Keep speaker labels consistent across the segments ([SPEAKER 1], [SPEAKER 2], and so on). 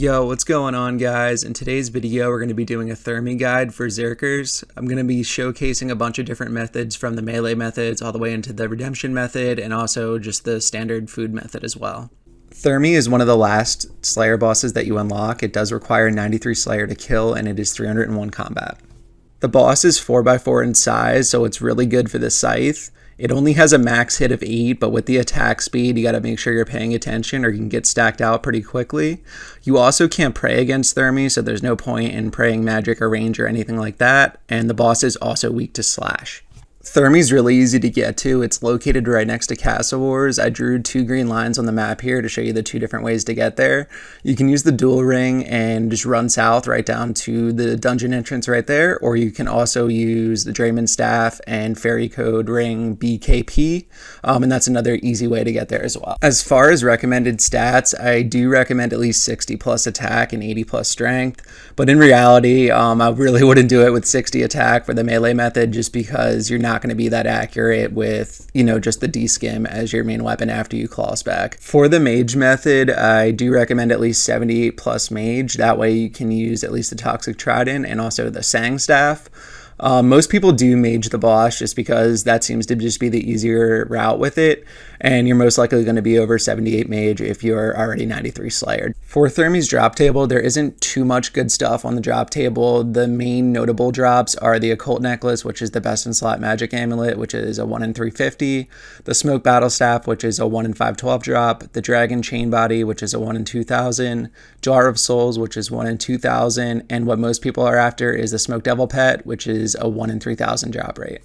[SPEAKER 1] Yo, what's going on, guys? In today's video, we're going to be doing a Thermy guide for Zerkers. I'm going to be showcasing a bunch of different methods from the melee methods all the way into the redemption method and also just the standard food method as well. Thermy is one of the last Slayer bosses that you unlock. It does require 93 Slayer to kill, and it is 301 combat. The boss is 4x4 in size, so it's really good for the scythe. It only has a max hit of 8, but with the attack speed, you got to make sure you're paying attention or you can get stacked out pretty quickly. You also can't pray against Thermy, so there's no point in praying magic or range or anything like that, and the boss is also weak to slash. Thermy's really easy to get to. It's located right next to Castle Wars. I drew 2 green lines on the map here to show you the 2 different ways to get there. You can use the dual ring and just run south right down to the dungeon entrance right there, or you can also use the Drayman Staff and Fairy Code Ring BKP, and that's another easy way to get there as well. As far as recommended stats, I do recommend at least 60 plus attack and 80 plus strength, but in reality, I really wouldn't do it with 60 attack for the melee method just because you're not going to be that accurate with, just the D-skim as your main weapon after you claws back. For the mage method, I do recommend at least 78 plus mage. That way you can use at least the Toxic Trident and also the Sang Staff. Most people do mage the boss just because that seems to just be the easier route with it, and you're most likely going to be over 78 mage if you're already 93 Slayer. For Thermy's drop table, there isn't too much good stuff on the drop table. The main notable drops are the Occult Necklace, which is the best in slot magic amulet, which is a 1 in 350, the Smoke Battle Staff, which is a 1 in 512 drop, the Dragon Chain Body, which is a 1 in 2000, Jar of Souls, which is 1 in 2000, and what most people are after is the Smoke Devil Pet, which is a 1 in 3000 drop rate.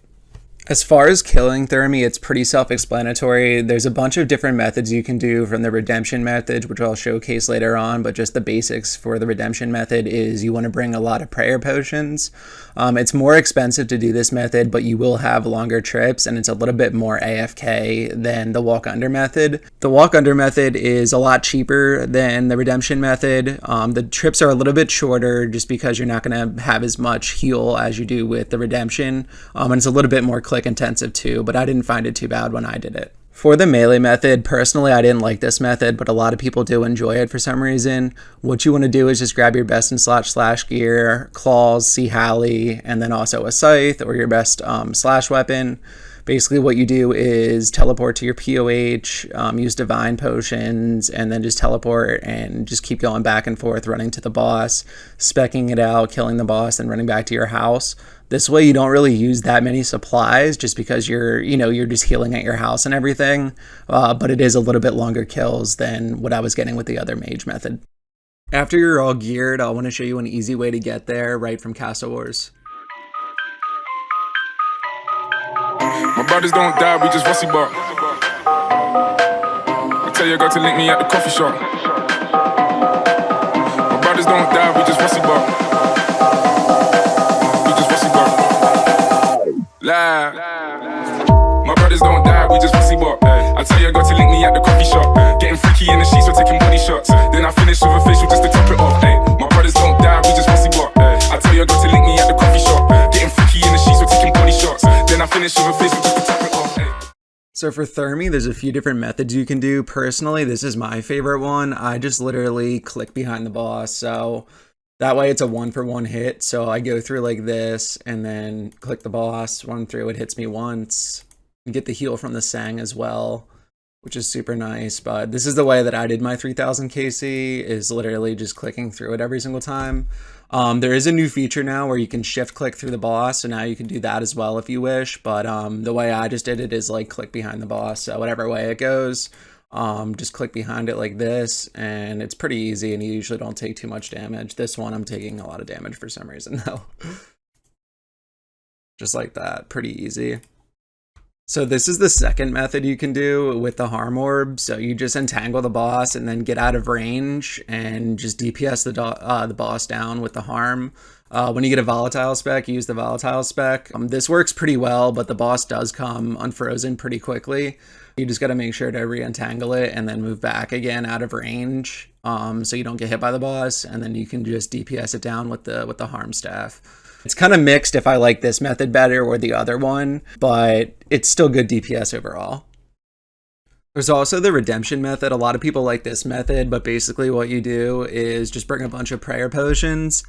[SPEAKER 1] As far as killing Thermy, it's pretty self-explanatory. There's a bunch of different methods you can do from the redemption method, which I'll showcase later on, but just the basics for the redemption method is you want to bring a lot of prayer potions. It's more expensive to do this method, but you will have longer trips, and it's a little bit more AFK than the walk under method. The walk under method is a lot cheaper than the redemption method. The trips are a little bit shorter just because you're not going to have as much heal as you do with the redemption, and it's a little bit more click intensive too, but I didn't find it too bad when I did it. For the melee method, personally, I didn't like this method, but a lot of people do enjoy it for some reason. What you want to do is just grab your best in slot slash gear, claws, Sea Halley, and then also a scythe or your best slash weapon. Basically what you do is teleport to your POH, use divine potions, and then just teleport and just keep going back and forth, running to the boss, speccing it out, killing the boss, and running back to your house. This way you don't really use that many supplies just because you're just healing at your house and everything, but it is a little bit longer kills than what I was getting with the other mage method. After you're all geared, I want to show you an easy way to get there right from Castle Wars.
[SPEAKER 2] My brothers don't die, we just rusty bark. I tell your girl to link me at the coffee shop. My brothers don't die, we just rusty bark. We just rusty bark. Live. My brothers don't die, we just rusty bark. I tell your girl to link me at the coffee shop. Getting freaky in the sheets, we're taking body shots. Then I finish with a facial just to top it off. My brothers don't die, we just rusty bark. I tell your girl to link me at the coffee shop. Getting freaky in the sheets, we're taking body shots. Then I finish with a facial just to top it off.
[SPEAKER 1] So for Thermy, there's a few different methods you can do. Personally, this is my favorite one. I just literally click behind the boss. So that way it's a 1-for-1 hit. So I go through like this and then click the boss, run through, it hits me once. You get the heal from the Sang as well, which is super nice. But this is the way that I did my 3000 KC, is literally just clicking through it every single time. There is a new feature now where you can shift click through the boss, so now you can do that as well if you wish, but the way I just did it is like click behind the boss, so whatever way it goes, just click behind it like this, and it's pretty easy, and you usually don't take too much damage. This one I'm taking a lot of damage for some reason though. Just like that, pretty easy. So this is the second method you can do with the harm orb. So you just entangle the boss and then get out of range and just DPS the boss down with the harm. When you get a volatile spec, you use the volatile spec. This works pretty well, but the boss does come unfrozen pretty quickly. You just got to make sure to re-entangle it and then move back again out of range, so you don't get hit by the boss, and then you can just DPS it down with the harm staff. It's kind of mixed if I like this method better or the other one, but it's still good DPS overall. There's also the redemption method. A lot of people like this method, but basically what you do is just bring a bunch of prayer potions,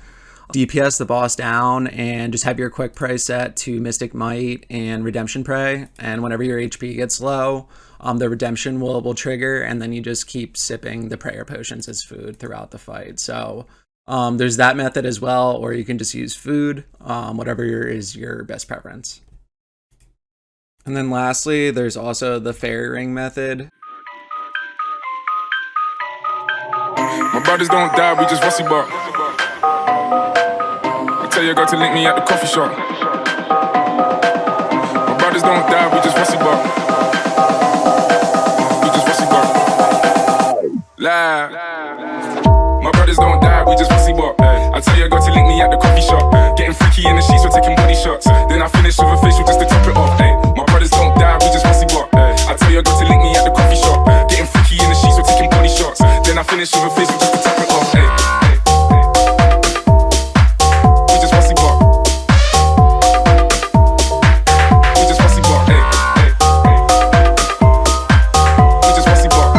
[SPEAKER 1] DPS the boss down, and just have your quick pray set to Mystic Might and Redemption Pray. And whenever your HP gets low, the redemption will trigger, and then you just keep sipping the prayer potions as food throughout the fight. So there's that method as well, or you can just use food, whatever is your best preference. And then lastly, there's also the fairy ring method.
[SPEAKER 2] My brothers don't die, we just rusty bark. I tell your girl to link me at the coffee shop. My brothers don't die, we just rusty bark. We just rusty bark. Lie. My brothers don't die, we just rusty bark. I tell your girl to link me at the coffee shop. Getting freaky in the sheets, we're taking body shots. Then I finish with a facial just to top it off. My brothers don't die, we just rusty bark. I tell your girl to link me at the coffee shop. Getting freaky in the sheets, we're taking body shots. Then I finish with a facial just to top it off. We just rusty bark. We just rusty bark. We just rusty bark.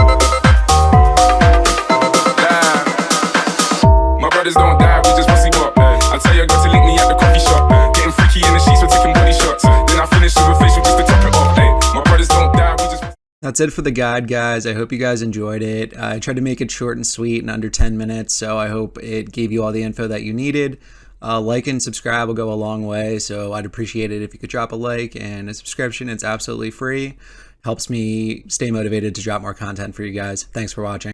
[SPEAKER 2] My brothers don't die, we just rusty bark. I tell your girl to link me at the coffee shop. Getting freaky in the sheets, we're taking body shots. Then I finish with a facial just to top it off. My brothers don't die, we just.
[SPEAKER 1] That's it for the guide, guys. I hope you guys enjoyed it. I tried to make it short and sweet in under 10 minutes, so I hope it gave you all the info that you needed. Like and subscribe will go a long way, so I'd appreciate it if you could drop a like and a subscription. It's absolutely free. Helps me stay motivated to drop more content for you guys. Thanks for watching.